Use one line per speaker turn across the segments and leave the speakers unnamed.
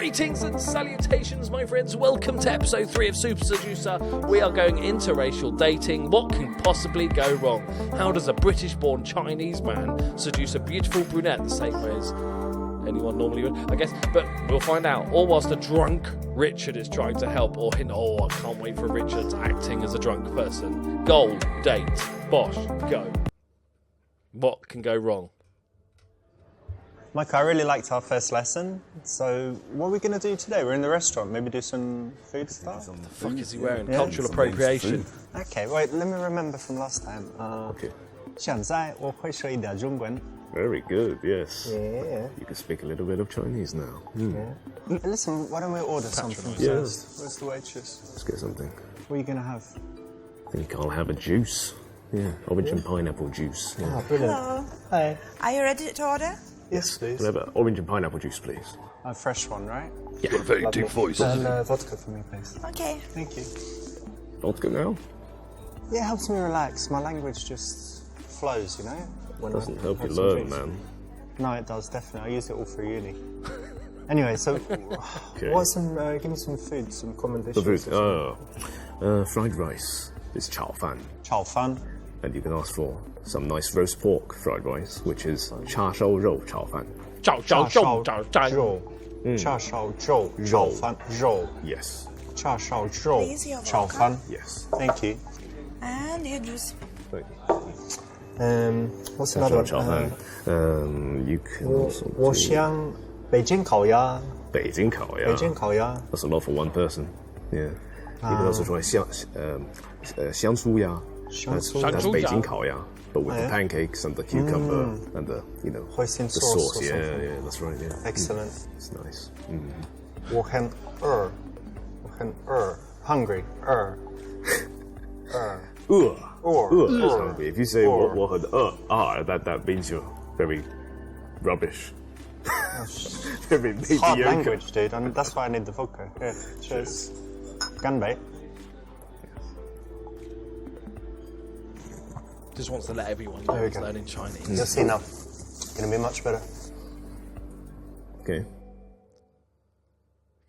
Greetings and salutations, my friends. Welcome to episode 3 of Super Seducer. We are going interracial dating. What can possibly go wrong? How does a British-born Chinese man seduce a beautiful brunette the same way as anyone normally would, I guess? But we'll find out. All whilst a drunk Richard is trying to help or hint, I can't wait for Richard acting as a drunk person. Goal, date, bosh, go. What can go wrong?
Michael, I really liked our first lesson, so what are we going to do today? We're in the restaurant, maybe do some food stuff?
What the fuck is he wearing? Yeah. Cultural appropriation.
Okay, wait, let me remember from last time.
Okay.
现在我会说一点中文.
Very good, yes.
Yeah.
You can speak a little bit of Chinese now.
Yeah. Hey, listen, why don't we order something first? Where's the waitress?
Let's get something.
What are you going to have?
I think I'll have a juice. Yeah, orange and pineapple juice. Yeah.
Oh, brilliant.
Hello.
Hi.
Are you ready to order?
Yes, please.
We'll have an orange and pineapple juice, please.
A fresh one, right?
Yeah, very deep voice.
And vodka for me, please.
Okay.
Thank you.
Vodka now?
Yeah, it helps me relax. My language just flows, you know? When
Doesn't
I
help you
have some
learn,
drinks.
man.
No, it does, definitely. I use it all for uni. Anyway, so
Okay.
give me some food, some common
The
dishes.
food. Fried rice is chao fan.
Chao fan.
And you can ask for some nice roast pork fried rice, which is cha shao rou chao fan.
照照照照照
肉. Cha shao zhou. Chao fan. Zhou.
Yes.
Cha shao zhou.
Please, your
Chao
vodka.
fan.
Yes.
Thank you.
And your juice.
Thank you.
What's another
Chao
one?
fan. You can also
我
do
想北京烤鸭.
北京烤鸭.
北京烤鸭.
That's a lot for one person. Yeah. You can also try 香酥鸭. That's
香酥鸭.
Beijing 烤鸭, but with the pancakes and the cucumber and the
Hoisin
the
sauce
sauce.
or
Yeah,
something.
yeah, that's right. Yeah.
Excellent.
It's nice.
我很饿. Hungry.
Hungry. If you say 我很饿, that means you're very rubbish. Very
Hard
mediocre.
language, dude. And that's why I need the vodka. Yeah, cheers. Ganbei.
Just wants to let everyone know
There we
he's
go.
learning Chinese.
You'll see now. Gonna be much better.
Okay.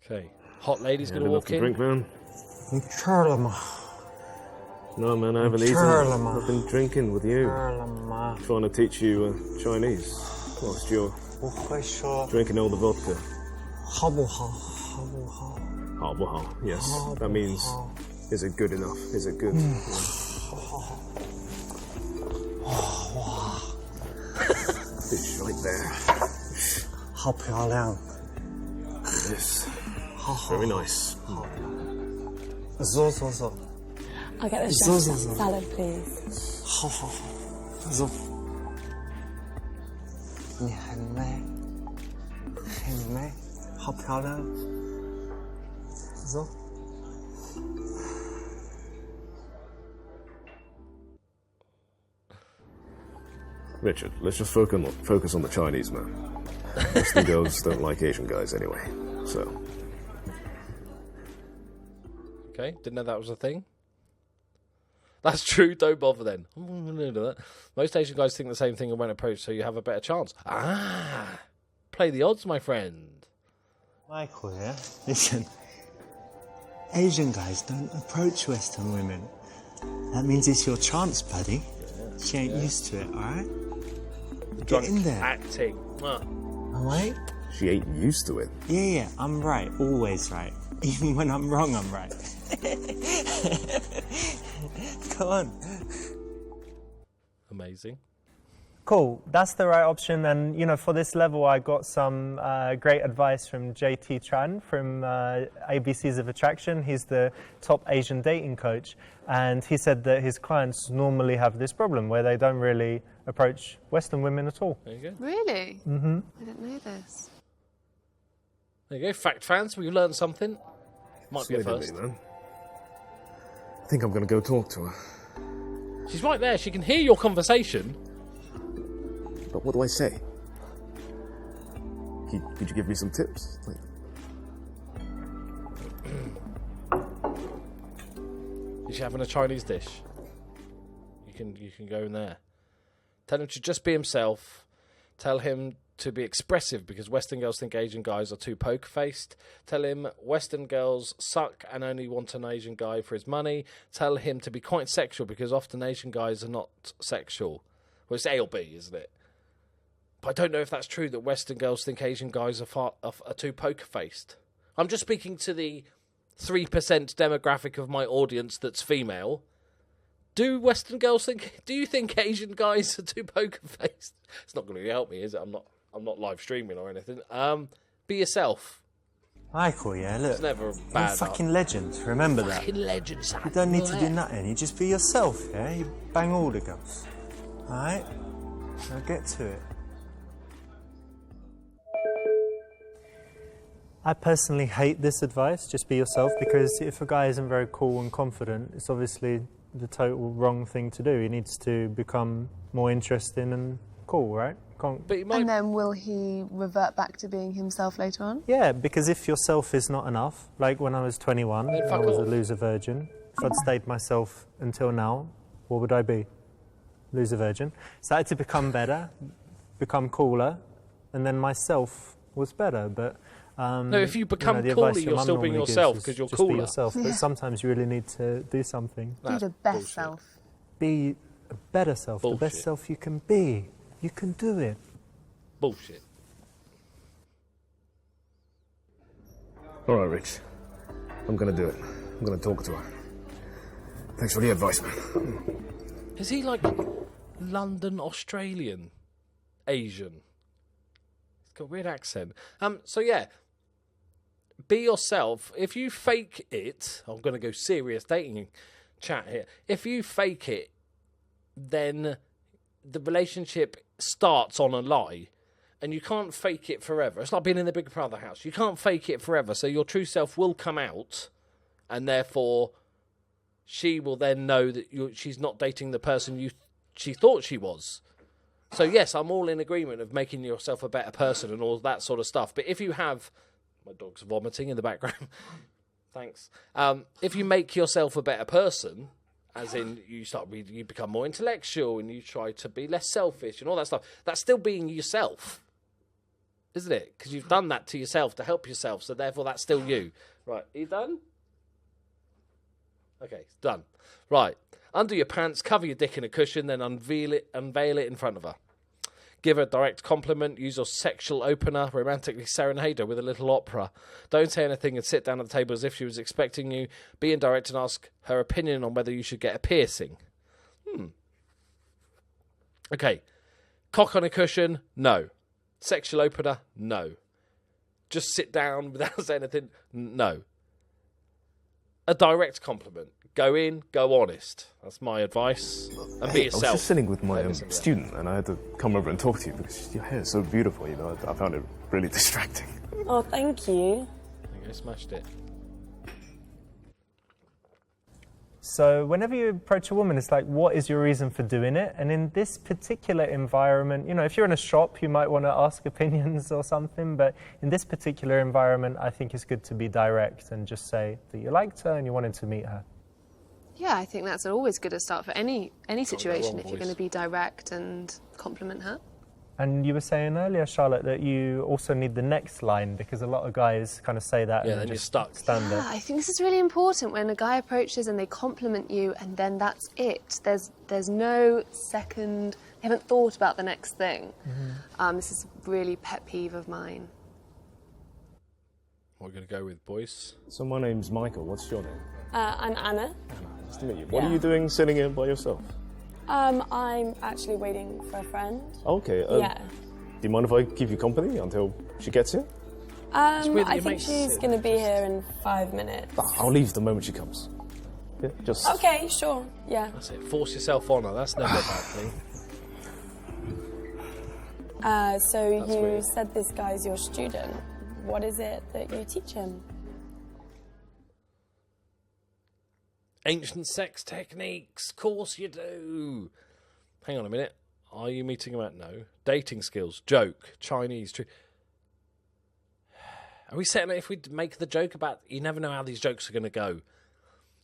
Okay. Hot lady's
Have
going to
enough
walk
to
in.
drink, man?
Charlama.
No, man, I haven't eaten.
Charlama.
I've been drinking with you.
Charlama.
Trying to teach you Chinese whilst you're
我会说
drinking all the vodka.
好不好？好不好？
好不好? Yes. That means, is it good enough? Is it good? Fish right there.
好漂亮。
Yes. Very nice.
走走走。
I'll get the
So,
chef
so, so.
salad, please.
好好好。走。你很美，很美，好漂亮。走。
Richard, let's just focus on the Chinese man. Western girls don't like Asian guys anyway, so.
Okay, didn't know that was a thing. That's true, don't bother then. Most Asian guys think the same thing and won't approach, so you have a better chance. Ah, play the odds, my friend.
Michael, yeah? Listen. Asian guys don't approach Western women. That means it's your chance, buddy. She ain't used to it, alright? Get in there.
Acting.
Alright?
She ain't used to it.
Yeah, I'm right. Always right. Even when I'm wrong, I'm right. Come on.
Amazing.
Cool, that's the right option. And, you know, for this level, I got some great advice from JT Tran from ABCs of Attraction. He's the top Asian dating coach. And he said that his clients normally have this problem where they don't really approach Western women at all.
There you go.
Really? Mm-hmm. I didn't know this.
There you go. Fact fans, we learned something. Might be a
Slighted
first.
me, man. I think I'm gonna go talk to her.
She's right there. She can hear your conversation.
But what do I say? Could you give me some tips? Like,
Is she having a Chinese dish? You can go in there. Tell him to just be himself. Tell him to be expressive because Western girls think Asian guys are too poker-faced. Tell him Western girls suck and only want an Asian guy for his money. Tell him to be quite sexual because often Asian guys are not sexual. Well, it's A or B, isn't it? But I don't know if that's true that Western girls think Asian guys are too poker-faced. I'm just speaking to the 3% demographic of my audience that's female. Do Western girls think... Do you think Asian guys are too poker-faced? It's not going to really help me, is it? I'm not live streaming or anything. Be yourself.
Michael, yeah, look.
It's never
You're a
bad.
fucking legend. Remember that.
Fucking legend, son.
You don't need to do nothing. You just be yourself, yeah? You bang all the girls. Alright? Now get to it.
I personally hate this advice, just be yourself, because if a guy isn't very cool and confident, it's obviously the total wrong thing to do. He needs to become more interesting and cool, right?
But he might...
And then will he revert back to being himself later on?
Yeah, because if yourself is not enough, like when I was 21,
Then
I
fuck
was
off.
a loser virgin. If I'd stayed myself until now, what would I be? Loser virgin. Started to become better, become cooler, and then myself was better, but...
No, if you become
the
cooler,
advice your
you're
mum
still being
normally gives
yourself
is
'cause you're
just
cooler.
Be yourself, but sometimes you really need to do something.
Be
That's
the best
bullshit.
self.
Be a better self, the
Bullshit.
best self you can be. You can do it.
Bullshit.
All right, Rich. I'm gonna do it. I'm gonna talk to her. Thanks for the advice, man.
Is he like London Australian? Asian? He's got a weird accent. So yeah. Be yourself. If you fake it, I'm going to go serious dating chat here. If you fake it, then the relationship starts on a lie, and you can't fake it forever. It's like being in the Big Brother house. You can't fake it forever, so your true self will come out, and therefore she will then know that she's not dating the person she thought she was. So yes, I'm all in agreement of making yourself a better person and all that sort of stuff. But if you have... My dog's vomiting in the background. Thanks. If you make yourself a better person, as in you become more intellectual and you try to be less selfish and all that stuff, that's still being yourself, isn't it? Because you've done that to yourself to help yourself, so therefore that's still you. Right, are you done? Okay, it's done. Right, undo your pants, cover your dick in a cushion, then unveil it in front of her. Give her a direct compliment, use your sexual opener, romantically serenade her with a little opera. Don't say anything and sit down at the table as if she was expecting you. Be indirect and ask her opinion on whether you should get a piercing. Okay. Cock on a cushion? No. Sexual opener? No. Just sit down without saying anything? No. A direct compliment. Go in, go honest. That's my advice. And be
I was
yourself.
just sitting with my
Listen, yeah.
student, and I had to come over and talk to you because your hair is so beautiful. You know, I found it really distracting.
Oh, thank you.
There you go, smashed it.
So whenever you approach a woman, it's like, what is your reason for doing it? And in this particular environment, if you're in a shop, you might want to ask opinions or something. But in this particular environment, I think it's good to be direct and just say that you liked her and you wanted to meet her.
Yeah, I think that's always good to start for any situation
wrong
if you're
voice.
going to be direct and compliment her.
And you were saying earlier, Charlotte, that you also need the next line because a lot of guys kind of say that
Yeah,
and
then you're
just
stuck.
stand there.
Yeah, I think this is really important when a guy approaches and they compliment you and then that's it. There's no second, they haven't thought about the next thing. This is a really pet peeve of mine.
What are we going to go with, boys?
So my name's Michael. What's your name?
I'm Anna.
Nice to meet you. What are you doing sitting here by yourself?
I'm actually waiting for a friend.
Okay.
Yeah.
Do you mind if I keep you company until she gets here?
weird that
I
your
think
mate's
she's
sitting
going to be here in 5 minutes.
I'll leave the moment she comes. Yeah, just...
Okay, sure. Yeah.
That's it. Force yourself on her. That's never a bad thing.
So
That's
you
weird.
said this guy's your student. What is it that you teach him?
Ancient sex techniques. Course you do. Hang on a minute. Are you meeting him at no? Dating skills. Joke. Chinese. Are we setting it if we make the joke about... You never know how these jokes are going to go.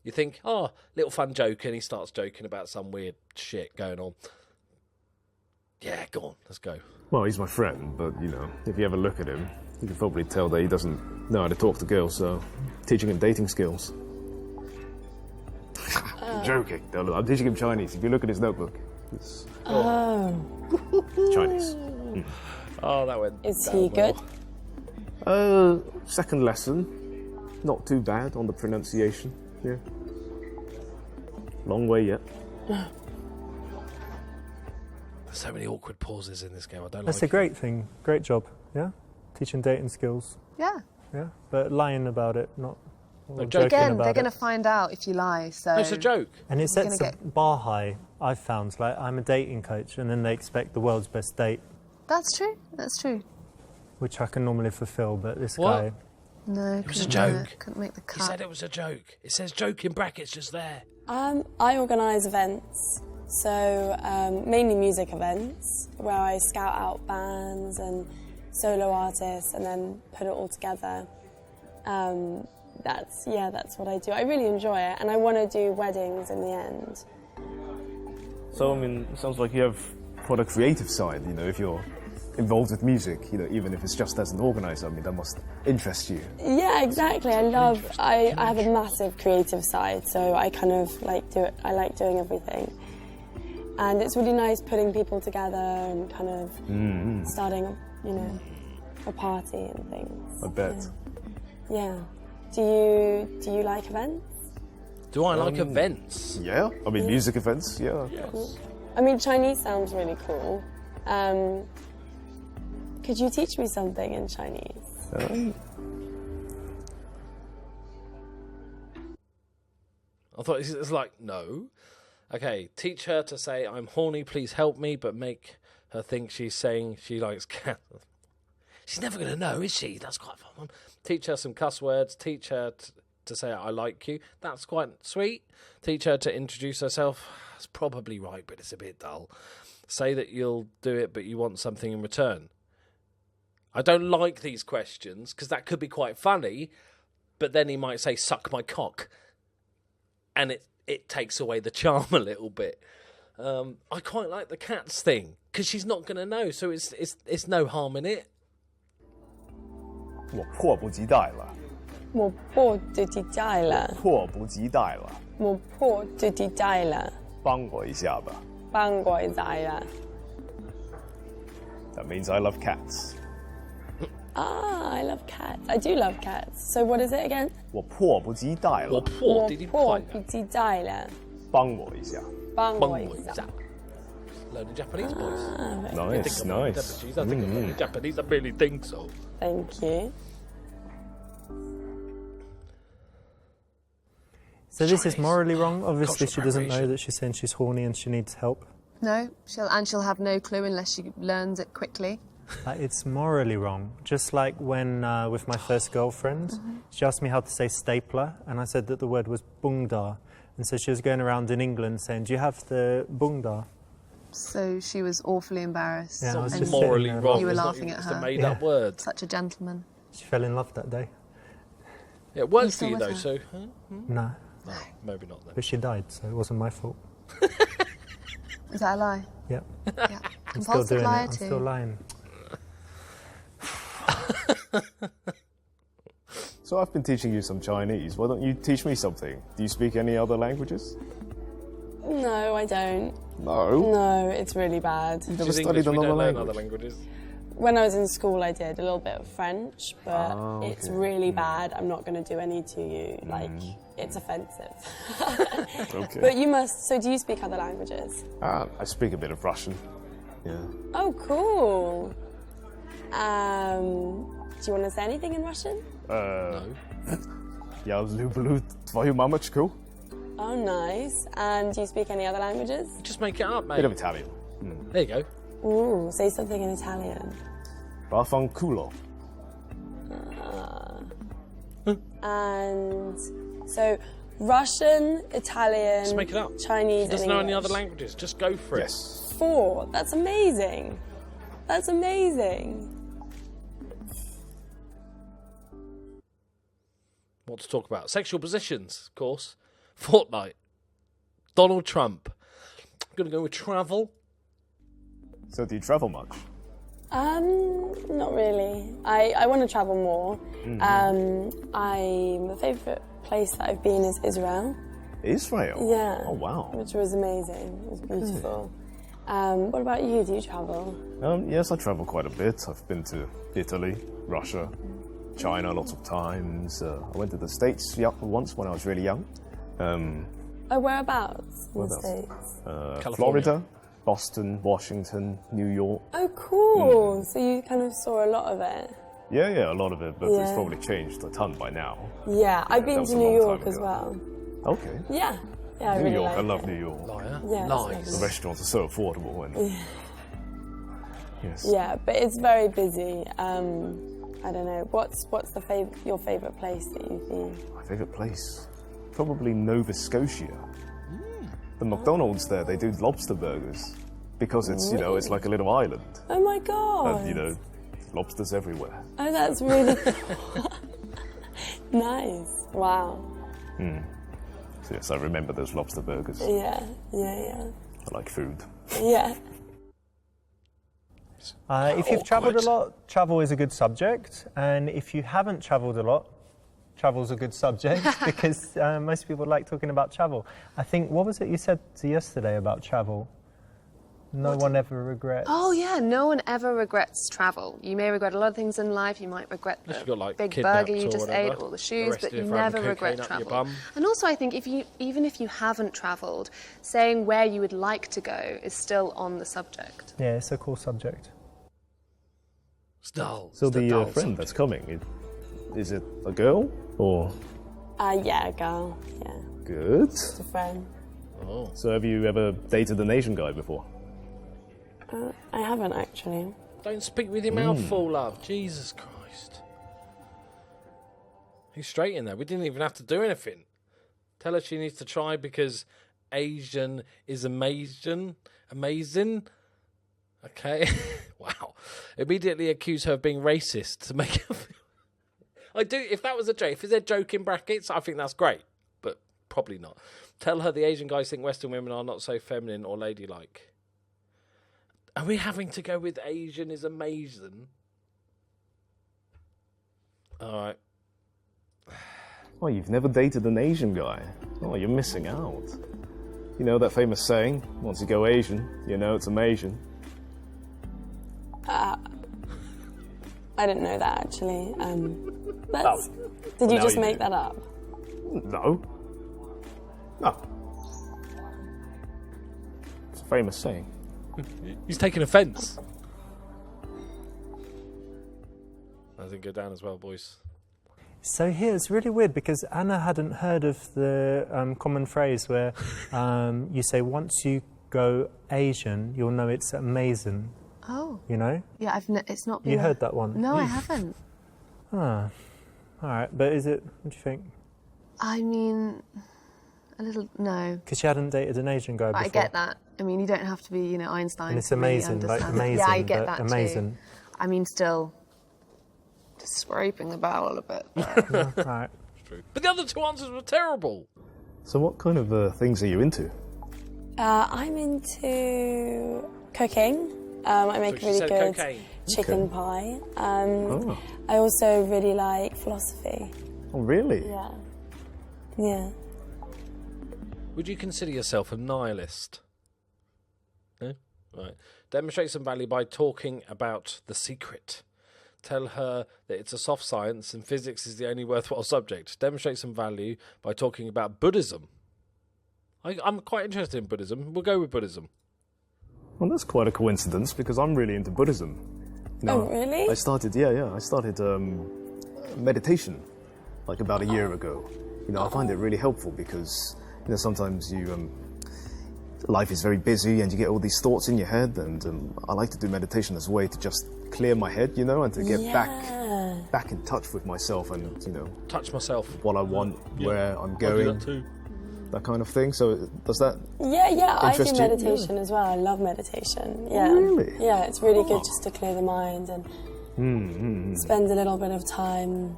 You think, little fun joke, and he starts joking about some weird shit going on. Yeah, go on, let's go.
Well, he's my friend, but, you know, if you ever look at him, you can probably tell that he doesn't know how to talk to girls, so teaching him dating skills. I'm joking. I'm teaching him Chinese. If you look at his notebook, it's Chinese.
Oh, that went.
Is
down
he
well.
good?
Second lesson. Not too bad on the pronunciation. Yeah. Long way yet.
There's so many awkward pauses in this game. I don't
That's
like
a great thing. Great job. Yeah, teaching dating skills.
Yeah.
Yeah, but lying about it, not. or
joking
joking
Again,
about
they're
it.
going to find out if you lie. So
it. It's a joke.
And it
You're
sets
gonna
a bar high. I've found. Like I'm a dating coach, and then they expect the world's best date,
That's true. That's true.
which I can normally fulfil. But this
What?
guy,
No,
It was a
couldn't do
joke.
it. Couldn't make the
He
cut.
said it was a joke. It says joke in brackets just there.
I organise events, so mainly music events, where I scout out bands and solo artists and then put it all together. That's what I do. I really enjoy it, and I want to do weddings in the end.
So, I mean, it sounds like you have quite a creative side, you know, if you're involved with music, you know, even if it's just as an organizer, I mean, that must interest you.
Yeah, exactly. I have a massive creative side, so I kind of like I like doing everything. And it's really nice putting people together and kind of starting, you know, a party and things.
I bet.
Yeah. Do you like events?
Do I like events?
Yeah, I mean, music events, yeah.
Yes.
I mean, Chinese sounds really cool. Could you teach me something in Chinese?
I thought it's like, no. Okay, teach her to say, I'm horny, please help me, but make her think she's saying she likes cats. She's never going to know, is she? That's quite a fun one. Teach her some cuss words. Teach her to say, I like you. That's quite sweet. Teach her to introduce herself. That's probably right, but it's a bit dull. Say that you'll do it, but you want something in return. I don't like these questions, because that could be quite funny, but then he might say, suck my cock. And it takes away the charm a little bit. I quite like the cats thing, because she's not going to know, so it's no harm in it.
我迫不及待了，
我迫不及待了，
迫不及待了，
我迫不及待了，
帮我一下吧。
帮我一下了。
That means I love cats.
I love cats. I do love cats. So what is it again?
我迫不及待了，
我迫不及
迫
待
不及待了，
帮我一下。
帮
帮
我一下。
我一下。Learning Japanese, boys.
Nice,
I'm learning
nice.
Japanese. I think I'm learning Japanese. I really think so.
Thank you.
so this is
Chinese.
morally wrong. Obviously, she
Cultural
doesn't know
appropriation.
that she's saying she's horny and she needs help.
No, she'll have no clue unless she learns it quickly.
It's morally wrong. Just like when with my first girlfriend, she asked me how to say stapler, and I said that the word was bungda, and so she was going around in England saying, "Do you have the bungda?"
So she was awfully embarrassed.
Yeah, I was
and
just
Morally
sitting there
wrong.
You were
It's not
laughing
even
at
just a
her.
made-up word.
Such a gentleman.
She fell in love that day.
It worked for
still
you
with
though,
her?
so
No,
no, maybe not then.
but she died, so it wasn't my fault.
Is that a lie?
Yep,
Yeah.
I'm still
Compulsive
doing it.
liar
I'm
too.
still lying.
So I've been teaching you some Chinese. Why don't you teach me something? Do you speak any other languages?
No, I don't.
No.
No, it's really bad.
You never
She's
studied
English, we
another
don't learn
language.
other languages.
When I was in school, I did a little bit of French, but it's
okay.
really bad. I'm not going to do any to you. Like, it's offensive.
Okay.
But you must. So, do you speak other languages?
I speak a bit of Russian. Yeah.
Oh, cool. Do you want to say anything in Russian?
Я люблю твою мамочку.
Oh, nice. And do you speak any other languages?
Just make it up,
Bit
mate.
of Italian.
There you go.
Ooh, say something in Italian.
Vaffanculo.
And so, Russian, Italian,
Just make it up.
Chinese,
Doesn't
and
know any
English.
other languages. Just go for it.
Yes.
4. That's amazing. That's amazing.
What to talk about? Sexual positions, of course. Fortnite. Donald Trump. I'm going to go with travel.
So do you travel much?
Not really. I want to travel more. My favourite place that I've been is Israel.
Israel?
Yeah.
Oh, wow.
Which was amazing. It was beautiful. What about you? Do you travel?
Yes, I travel quite a bit. I've been to Italy, Russia, China lots of times. I went to the States once when I was really young.
Whereabouts in the
Whereabouts?
States?
California.
Florida, Boston, Washington, New York.
Oh, cool. So you kind of saw a lot of it.
Yeah, a lot of it, but it's
Yeah.
probably changed a ton by now.
Yeah, I've
that
been
was
to
a
New
long time
York as
ago.
well.
Okay.
Yeah. Yeah, I
New
really
York,
like
I love
it.
New York.
Liar.
Yeah, it's
Lies.
The restaurants are so affordable. And yes.
Yeah, but it's very busy. I don't know. What's your favourite place that you've been?
My favourite place? Probably Nova Scotia. The McDonald's there, they do lobster burgers. Because it's, it's like a little island.
Oh my god!
And, lobsters everywhere.
Oh, that's really cool. Nice. Wow.
So yes, I remember those lobster burgers.
Yeah.
I like food.
Yeah.
If you've travelled a
Awkward.
lot, travel is a good subject. And if you haven't travelled a lot, travel's a good subject because most people like talking about travel. I think, what was it you said yesterday about travel? No one ever regrets.
Oh yeah, no one ever regrets travel. You may regret a lot of things in life. You might regret
Unless
the
you got, like,
big
kidnapped
burger you
or
just
whatever,
ate, or the shoes, but
arrested
you
for having
never
cocaine
regret
up your
travel.
bum.
And also, I think even if you haven't travelled, saying where you would like to go is still on the subject.
Yeah, it's a cool subject.
Dull.
So
It's
the
dull
friend
subject.
that's coming, is it a girl or
Yeah, a girl. Yeah,
good?
just a friend.
Oh.
So have you ever dated an Asian guy before?
I haven't actually.
Don't speak with your mouth full, love. Jesus Christ. He's straight in there. We didn't even have to do anything. Tell her she needs to try because Asian is amazing. Amazing. Okay. Wow. Immediately accuse her of being racist to make her feel... I do, if that was a joke, if it's a joke in brackets, I think that's great. But probably not. Tell her the Asian guys think Western women are not so feminine or ladylike. Are we having to go with Asian is amazing? All right.
Oh, you've never dated an Asian guy? Oh, you're missing out. You know that famous saying, once you go Asian, you know it's amazing.
I didn't know that actually. That's, did you
now
just
you
make
do.
that up?
No. No. It's a famous saying.
He's taking offence. That didn't go down as well, boys.
So here, it's really weird because Anna hadn't heard of the common phrase where you say, once you go Asian, you'll know it's amazing,
Oh.
you know?
Yeah, it's not been...
You heard that one?
No, I haven't.
Ah, all right. But is it, what do you think?
I mean, a little... No.
Because she hadn't dated an Asian guy
But
before.
I get that. I mean, you don't have to be, Einstein
And it's
to really
amazing, like
understand it.
amazing,
Yeah, I get
but
that
amazing.
too. I mean, still... just scraping the barrel a bit.
All right.
True. But the other two answers were terrible.
So what kind of things are you into?
I'm into cooking. I make
she
really
said
good
cocaine.
chicken pie.
Oh.
I also really like philosophy.
Oh, really?
Yeah. Yeah.
Would you consider yourself a nihilist? No? Right. Demonstrate some value by talking about The Secret. Tell her that it's a soft science and physics is the only worthwhile subject. Demonstrate some value by talking about Buddhism. I'm quite interested in Buddhism. We'll go with Buddhism.
Well, that's quite a coincidence because I'm really into Buddhism.
Oh, really?
I started meditation like about a year ago. I find it really helpful because sometimes life is very busy and you get all these thoughts in your head, and I like to do meditation as a way to just clear my head, and to get back in touch with myself and
Touch myself.
what I want, where I'm
I do
going,
that too.
that kind of thing. So does that?
Yeah, I do
Interest you?
meditation as well. I love meditation. Yeah.
Really?
Yeah, it's really good just to clear the mind and spend a little bit of time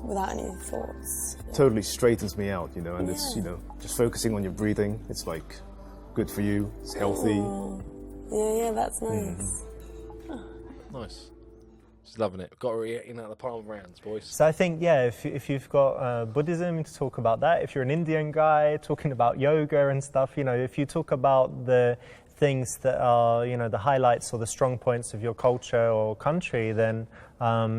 without any thoughts.
Totally straightens me out, and it's just focusing on your breathing. It's like good for you. It's healthy.
Yeah, that's nice.
Nice. Just loving it. Got her eating out the palm of our hands, boys.
So I think, if you've got Buddhism to talk about that, if you're an Indian guy talking about yoga and stuff, if you talk about the things that are, the highlights or the strong points of your culture or country, then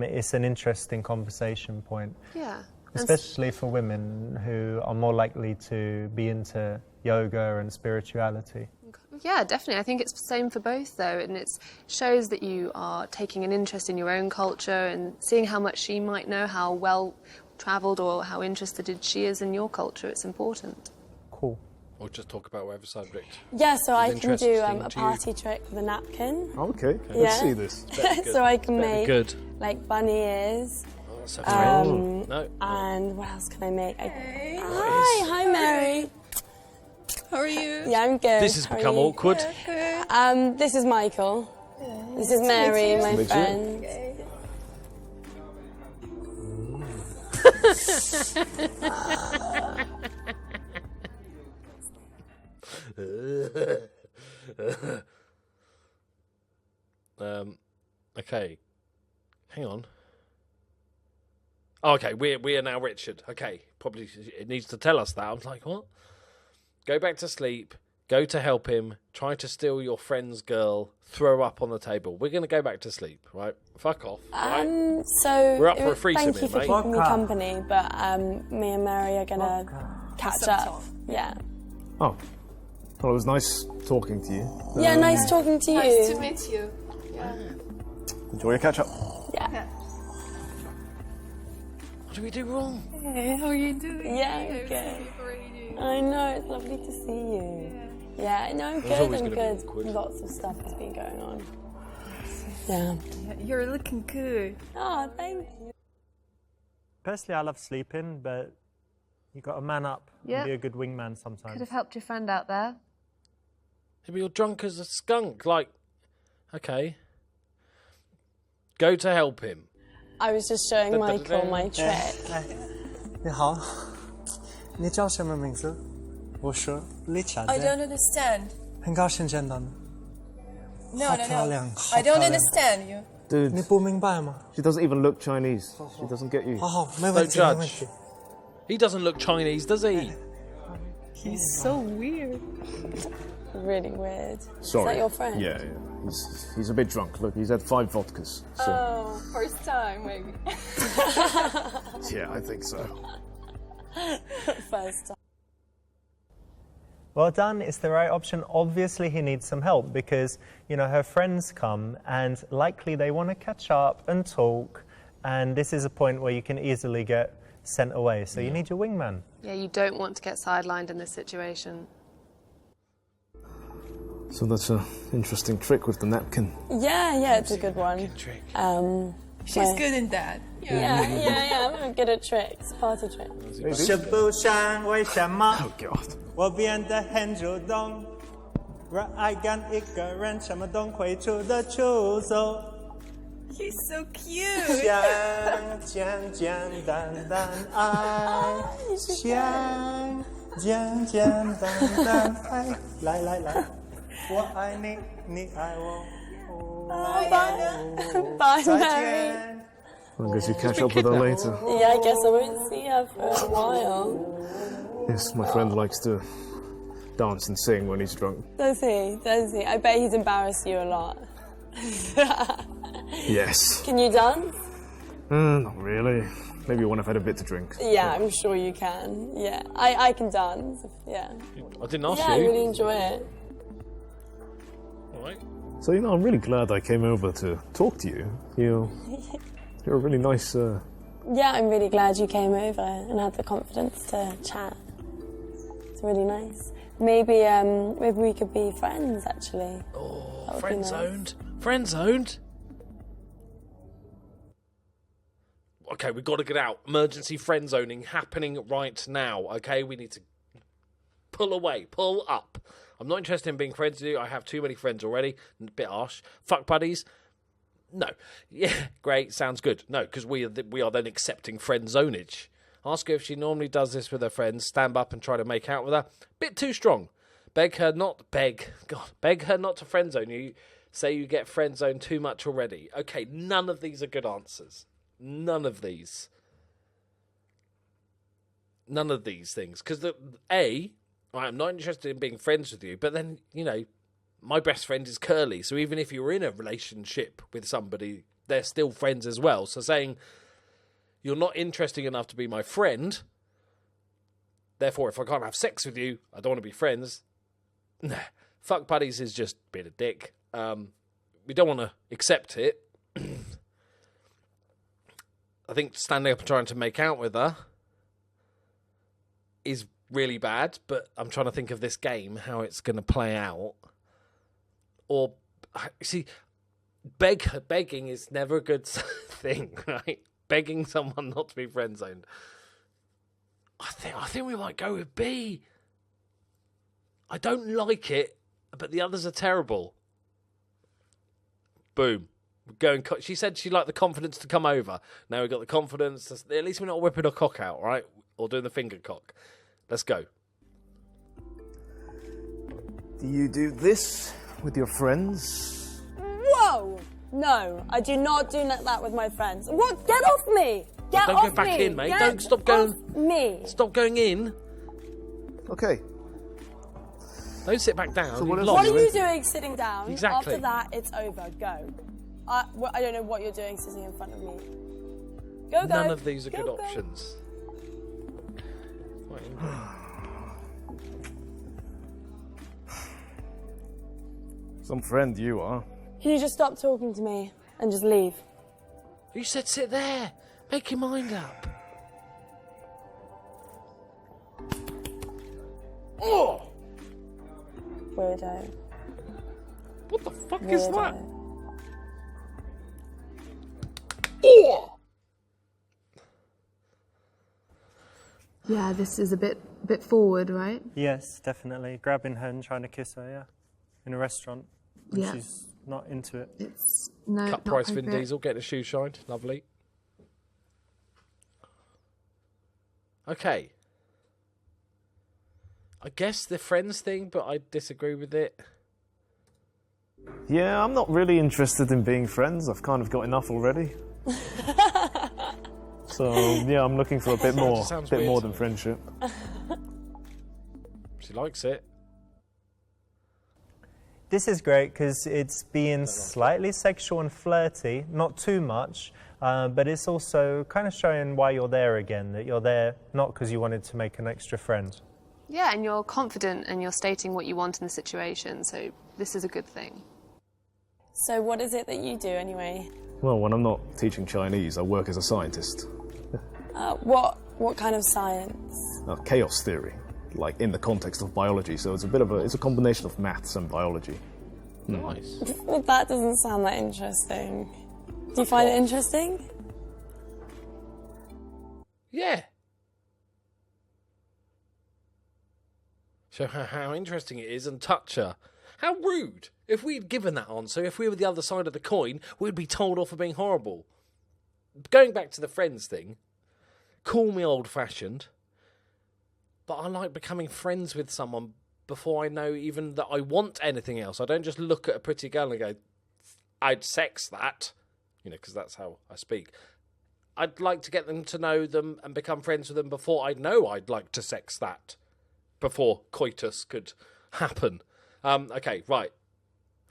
it's an interesting conversation point.
Yeah.
Especially for women who are more likely to be into yoga and spirituality.
Yeah, definitely. I think it's the same for both, though, and it shows that you are taking an interest in your own culture and seeing how much she might know, how well travelled or how interested she is in your culture. It's important.
Cool.
Or just talk about whatever subject.
Yeah, so I can do
interesting
a
to
party trick with a napkin.
Okay,
Yeah.
let's see this.
So I can make
Good.
like bunny ears.
Oh, that's so no.
And what else can I make? Hi, Mary.
How are you?
Yeah, I'm good.
This has
How are
become
you?
awkward.
This is Michael. This is Mary, my
Meet you.
friend.
Okay. Hang on. Oh, okay, we are now Richard. Okay, probably it needs to tell us that. I was like, what? Go back to sleep. Go to help him. Try to steal your friend's girl. Throw up on the table. We're going to go back to sleep, right? Fuck off. Right?
So
We're up for a threesome
thank you
here,
for
mate.
keeping me company, but me and Mary are gonna catch up. Yeah.
Oh, well, it was nice talking to you.
Yeah, nice talking to you.
Nice to meet you.
Enjoy your catch up.
Yeah.
What do we do wrong?
Hey, how are you doing?
Yeah, I'm good. I know, it's lovely to see you. Yeah, no, I'm good,
always
I'm
gonna be
good.
awkward.
Lots of stuff has been going on. Yeah.
You're looking good.
Oh, thank you.
Personally, I love sleeping, but you got to man up
Yeah.
and be a good wingman sometimes.
Could have helped your friend out there.
Yeah, but you're drunk as a skunk. Like, okay. Go to help him.
I was just showing Michael my trick.
你好，你叫什么名字？我是理查
I
德，
don't understand.
很高兴见到你。
No,
好
no,
漂
no.
亮，好
I
漂
don't
亮。
understand you.
你
Dude,
不明白吗？
she doesn't even look Chinese. She doesn't get you.
好好，没问
Don't
题，没问
judge.
题。
He doesn't look Chinese, does he?
He's so weird.
Really weird.
Sorry.
Is that your friend?
Yeah. He's a bit drunk. Look, he's had 5 vodkas. So.
Oh, first time maybe.
Yeah, I think so.
First time.
Well done, it's the right option. Obviously he needs some help because, her friends come and likely they want to catch up and talk, and this is a point where you can easily get sent away. So you need your wingman.
Yeah, you don't want to get sidelined in this situation.
So that's an interesting trick with the napkin.
Yeah, it's a good one.
Trick.
She's good in that.
Yeah, I'm good at tricks, party tricks.
是不想为什么
Oh God.
我变得很主动，让爱跟一个人什么都会出的出走，
He's so cute.
想简简单单爱，想简简单单爱，来来来，我爱你，你爱我。
Bye,
再
Mary.
见。
I guess you catch up with her later.
Yeah, I guess I won't see her for a while.
Yes, my friend likes to dance and sing when he's drunk.
Does he? I bet he's embarrassed you a lot.
Yes.
Can you dance?
Not really. Maybe when I've had a bit to drink.
Yeah, I'm sure you can. Yeah, I can dance. Yeah.
I didn't ask
Yeah, I
you.
really enjoy it.
All right.
So, I'm really glad I came over to talk to you. You're a really nice...
Yeah, I'm really glad you came over and had the confidence to chat. It's really nice. Maybe we could be friends, actually.
Oh,
That would be
friend
nice.
zoned. Friend zoned. Okay, we've got to get out. Emergency friend zoning happening right now. Okay, we need to pull away, pull up. I'm not interested in being friends with you. I have too many friends already. A bit harsh. Fuck buddies. No. Yeah, great. Sounds good. No, because we are then accepting friend zonage. Ask her if she normally does this with her friends. Stand up and try to make out with her. Bit too strong. Beg her not to friend zone you. Say you get friend zoned too much already. Okay, none of these are good answers. None of these things. Because I'm not interested in being friends with you, but then, my best friend is Curly, so even if you're in a relationship with somebody, they're still friends as well. So saying you're not interesting enough to be my friend, therefore if I can't have sex with you, I don't want to be friends. Nah, fuck buddies is just being a dick. We don't want to accept it. I think standing up and trying to make out with her is really bad, but I'm trying to think of this game, how it's going to play out. Or, see, begging is never a good thing, right? Begging someone not to be friend zoned. I think we might go with B. I don't like it, but the others are terrible. Boom. We're going. She said she liked the confidence to come over. Now we've got the confidence. At least we're not whipping a cock out, right? Or doing the finger cock. Let's go.
Do you do this with your friends?
Whoa! No, I do not do that with my friends. What? Get off me! Get
Don't
off
go back
me!
in, mate.
Get
Don't stop going.
Off me!
Stop going in.
Okay.
Don't sit back down.
So
You've
what
lost.
What are you doing sitting down?
Exactly.
After that, it's over. Go. I don't know what you're doing sitting in front of me. Go.
None of these are
Go,
good
go.
options.
Some friend you are.
Can you just stop talking to me and just leave?
You said sit there. Make your mind up. Oh!
Weirdo.
What the fuck is that?
Weirdo.
Oh!
Yeah, this is a bit forward, right?
Yes, definitely. Grabbing her and trying to kiss her, yeah. In a restaurant. And
Yeah.
she's not into it.
It's no.
Cut
not
price Vin
appropriate.
Diesel, getting a shoe shined. Lovely. Okay. I guess the friends thing, but I disagree with it.
Yeah, I'm not really interested in being friends. I've kind of got enough already. So, yeah, I'm looking for a bit more.
sounds
Bit more
weird.
than friendship.
She likes it.
This is great because it's being slightly sexual and flirty, not too much, but it's also kind of showing why you're there again, that you're there not because you wanted to make an extra friend.
Yeah, and you're confident and you're stating what you want in the situation, so this is a good thing.
So what is it that you do anyway?
Well, when I'm not teaching Chinese, I work as a scientist.
What kind of science?
Chaos theory, like in the context of biology. So it's a combination of maths and biology.
Nice.
Well, that doesn't sound that interesting. Do you find it interesting?
Yeah. Show her how interesting it is and touch her. How rude. If we'd given that answer, if we were the other side of the coin, we'd be told off for being horrible. Going back to the friends thing, call me old-fashioned, but I like becoming friends with someone before I know even that I want anything else. I don't just look at a pretty girl and go, I'd sex that, because that's how I speak. I'd like to get them to know them and become friends with them before I know I'd like to sex that, before coitus could happen. Okay, right.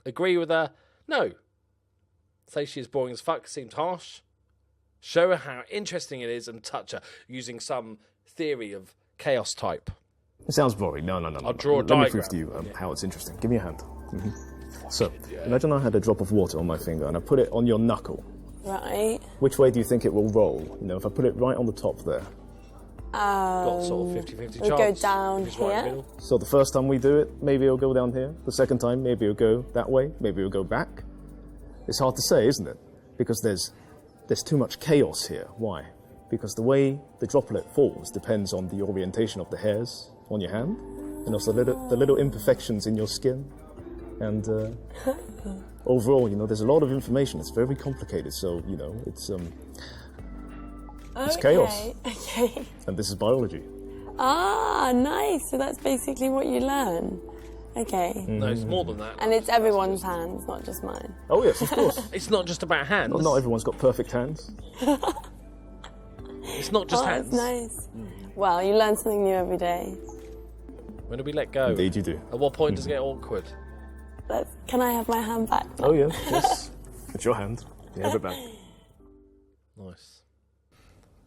Agree with her? No. Say she's boring as fuck, seemed harsh. Show her how interesting it is and touch her using some theory of chaos type.
It sounds boring. No.
I'll draw a
Let me
diagram.
prove to you how it's interesting. Give me a hand. So, imagine I had a drop of water on my finger and I put it on your knuckle.
Right.
Which way do you think it will roll? If I put it right on the top there.
Got sort of 50-50 chance.
we go down
If it's right in the
here.
middle.
So the first time we do it, maybe it'll go down here. The second time, maybe it'll go that way. Maybe it'll go back. It's hard to say, isn't it? Because there's too much chaos here. Why? Because the way the droplet falls depends on the orientation of the hairs on your hand, and also the little imperfections in your skin. And overall, there's a lot of information. It's very complicated. So, it's chaos.
Okay.
And this is biology.
Ah, nice. So that's basically what you learn. Okay.
No, it's more than that.
And it's everyone's hands, not just mine.
Oh yes, of course.
It's not just about hands.
Not everyone's got perfect hands.
It's not just
Oh,
hands.
that's nice. Well, you learn something new every day.
When do we let go?
Indeed you do.
At what point does it get awkward?
Can I have my hand back?
Oh yeah, yes. It's your hand. You have it back.
Nice.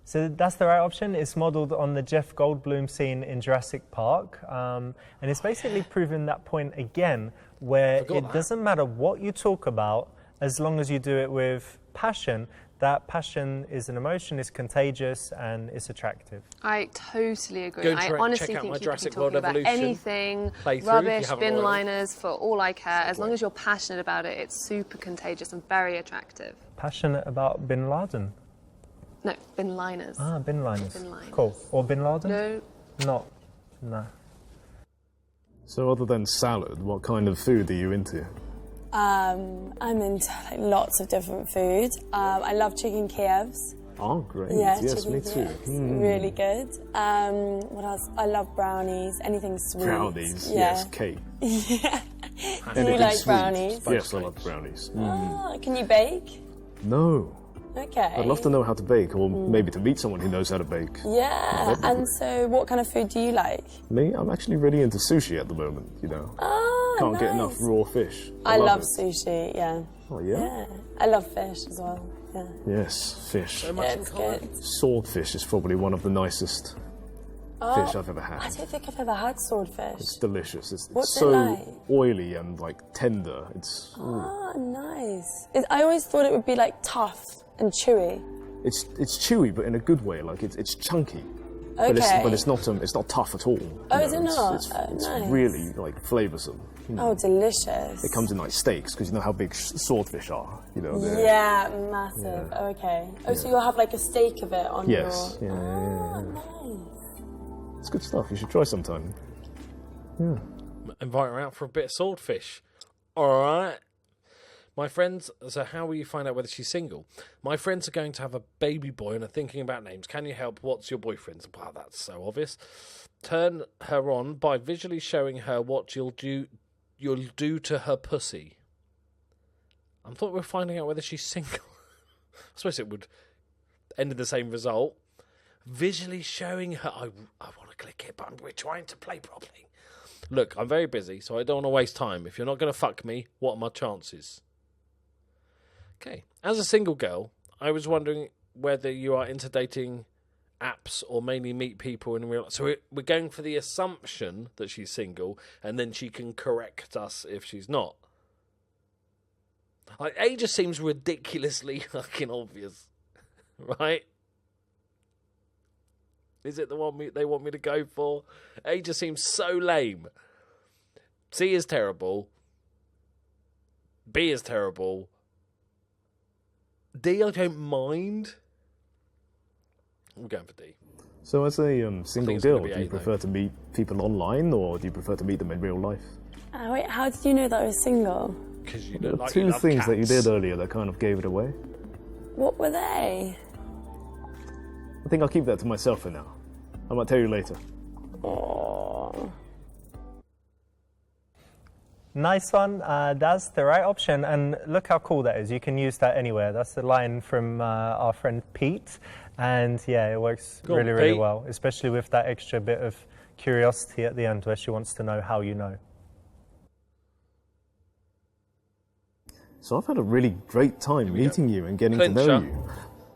So that's the right option. It's modelled on the Jeff Goldblum scene in Jurassic Park. And it's basically proving that point again, where
Forgot
it
that.
doesn't matter what you talk about, as long as you do it with passion. That passion is an emotion, is contagious, and is attractive.
I totally agree.
Go and
I
check
honestly
out
think
my
you could be
Jurassic
talking
World
about
Evolution
anything,
playthrough if you
rubbish,
haven't
bin
already.
liners, for all I care. As long as you're passionate about it, it's super contagious and very attractive.
Passionate about Bin Laden?
No, bin liners.
Ah, bin liners.
Bin liners.
Cool. Or Bin Laden?
No,
Not. No.
So other than salad, what kind of food are you into?
I'm into lots of different food. I love chicken Kievs.
Oh, great.
Yeah,
yes,
chicken
me too.
Kievs. Really good. What else? I love brownies. Anything sweet.
Brownies,
Yeah.
yes, cake.
Do you
Anything
like
sweet.
brownies?
Yes, I love brownies.
Oh, can you bake?
No.
Okay.
I'd love to know how to bake, or maybe to meet someone who knows how to bake.
Yeah. And so, what kind of food do you like?
Me, I'm actually really into sushi at the moment, you know.
Oh,
Can't
nice.
get enough raw fish.
I love
it.
sushi. Yeah.
Oh, yeah?
Yeah. I love fish as well. Yeah.
Yes, fish.
So much
Yeah,
in
it's
common.
good.
Swordfish is probably one of the nicest fish I've ever
I
had.
don't think I've ever had swordfish.
It's delicious. It's
What's it
so
like?
oily and like tender. It's
Oh, nice. I always thought it would be like tough and chewy.
it's chewy, but in a good way. Like it's chunky.
Okay.
But it's not tough at all.
Oh,
you
is it
know,
not?
It's
Nice.
really like flavoursome. You know.
Oh, delicious.
It comes in like steaks because you know how big swordfish are. You know. they're-
Yeah, massive. Oh, okay. Oh, so you'll have like a steak of it on
Yes.
your...
Yeah, yeah, yeah, yeah.
Nice.
It's good stuff. You should try sometime.
Invite her out for a bit of swordfish. All right. My friends, so how will you find out whether she's single? My friends are going to have a baby boy and are thinking about names. Can you help? What's your boyfriend's? Wow, that's so obvious. Turn her on by visually showing her what you'll do to her pussy. I thought we were finding out whether she's single. I suppose it would end in the same result. Visually showing her... I want to click it, but we're trying to play properly. Look, I'm very busy, so I don't want to waste time. If you're not going to fuck me, what are my chances? Okay. As a single girl, I was wondering whether you are into dating apps or mainly meet people in real life. So we're going for the assumption that she's single, and then she can correct us if she's not. Like, A just seems ridiculously fucking obvious, right? Is it the one they want me to go for? A just seems so lame. C is terrible. B is terrible. D, I don't mind. I'm going for D.
So as a single
it's gonna
girl,
be
do
A,
you
though.
prefer to meet people online or do you prefer to meet them in real life?
Wait, how did you know that I was single?
Because you
There
look
are
like you
two
love
things that you
cats.
did earlier that kind of gave it away.
What were they?
I think I'll keep that to myself for now. I might tell you later.
Oh.
Nice one. That's the right option. And look how cool that is. You can use that anywhere. That's the line from our friend Pete. And yeah, it works
Go on,
really, really
Pete.
well, especially with that extra bit of curiosity at the end where she wants to know how you know.
So I've had a really great time meeting you and getting to know
Clincher.
you.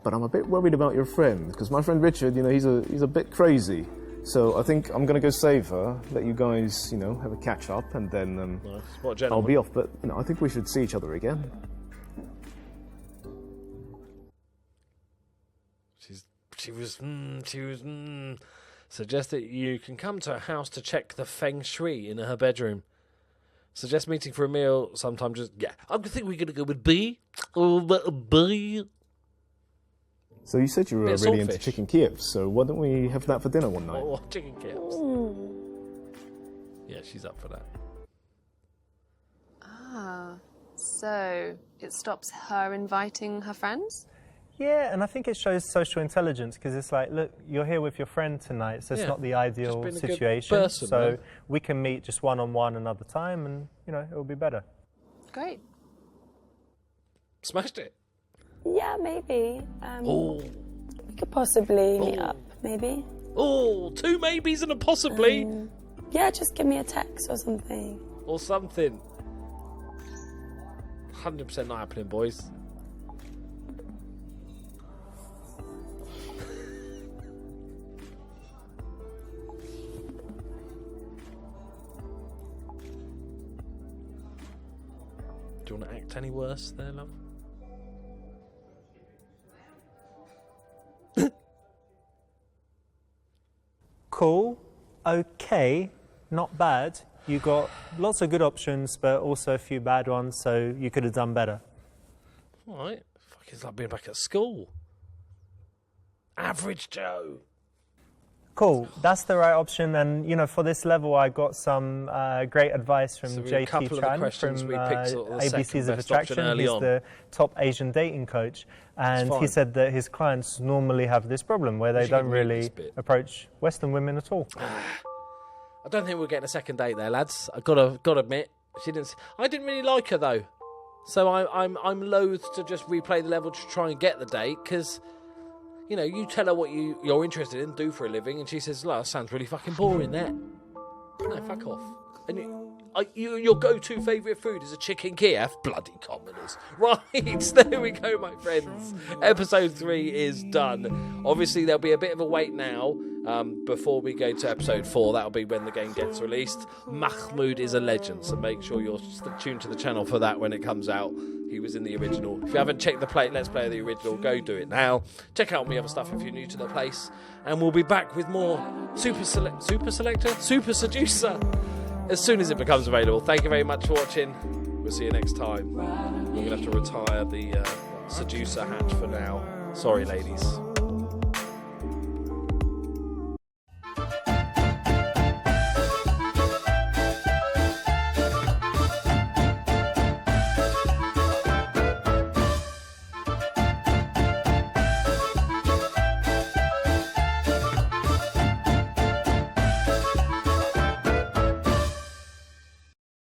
But I'm a bit worried about your friend, because my friend Richard, you know, he's a bit crazy. So I think I'm going to go save her, let you guys, you know, have a catch up, and then
Nice. What a
I'll
gentleman.
be off. But, you know, I think we should see each other again.
She was Suggest that you can come to her house to check the feng shui in her bedroom. Suggest meeting for a meal sometime. I think we're going to go with B. B.
So you said you were
Bit of
really into
saltfish.
chicken Kiev, so why don't we have that for dinner one night?
Oh, chicken kips. Yeah, she's up for that.
Ah, so it stops her inviting her friends?
Yeah, and I think it shows social intelligence because it's like, look, you're here with your friend tonight, so it's
Yeah.
not the ideal
Just being a good
situation.
person,
so
man.
we can meet just one-on-one another time, and it will be better.
Great.
Smashed it.
Yeah, maybe.
Oh,
We could possibly meet up, maybe.
oh, 2 maybes and a possibly,
Yeah, just give me a text or something.
or something. 100% not happening, boys. Do you want to act any worse there, love?
Cool, okay, not bad. You got lots of good options, but also a few bad ones, so you could have done better.
All right. Fuck, it's like being back at school. Average Joe.
Cool, that's the right option. And, for this level, I got some great advice from
So a
JT
couple of the
Tran
questions
from
we picked sort of the second
ABC's of
best option
Attraction.
early
He's
on.
the top Asian dating coach. And
fine.
he said that his clients normally have this problem where they
should
don't
get rid of
really
this bit.
approach Western women at all.
I don't think we're getting a second date there, lads. I gotta admit, she didn't. I didn't really like her though, so I'm loath to just replay the level to try and get the date because, you tell her what you're interested in, do for a living, and she says, "Look, that sounds really fucking boring." That no, fuck off. And your go-to favourite food is a chicken Kiev? Bloody commoners. Right, there we go, my friends. Episode 3 is done. Obviously, there'll be a bit of a wait now before we go to episode 4. That'll be when the game gets released. Mahmoud is a legend, so make sure you're tuned to the channel for that when it comes out. He was in the original. If you haven't checked the Let's Play of the original, go do it now. Check out my other stuff if you're new to the place. And we'll be back with more Super Seducer as soon as it becomes available. Thank you very much for watching. We'll see you next time. We're going to have to retire the Seducer hat for now. Sorry, ladies.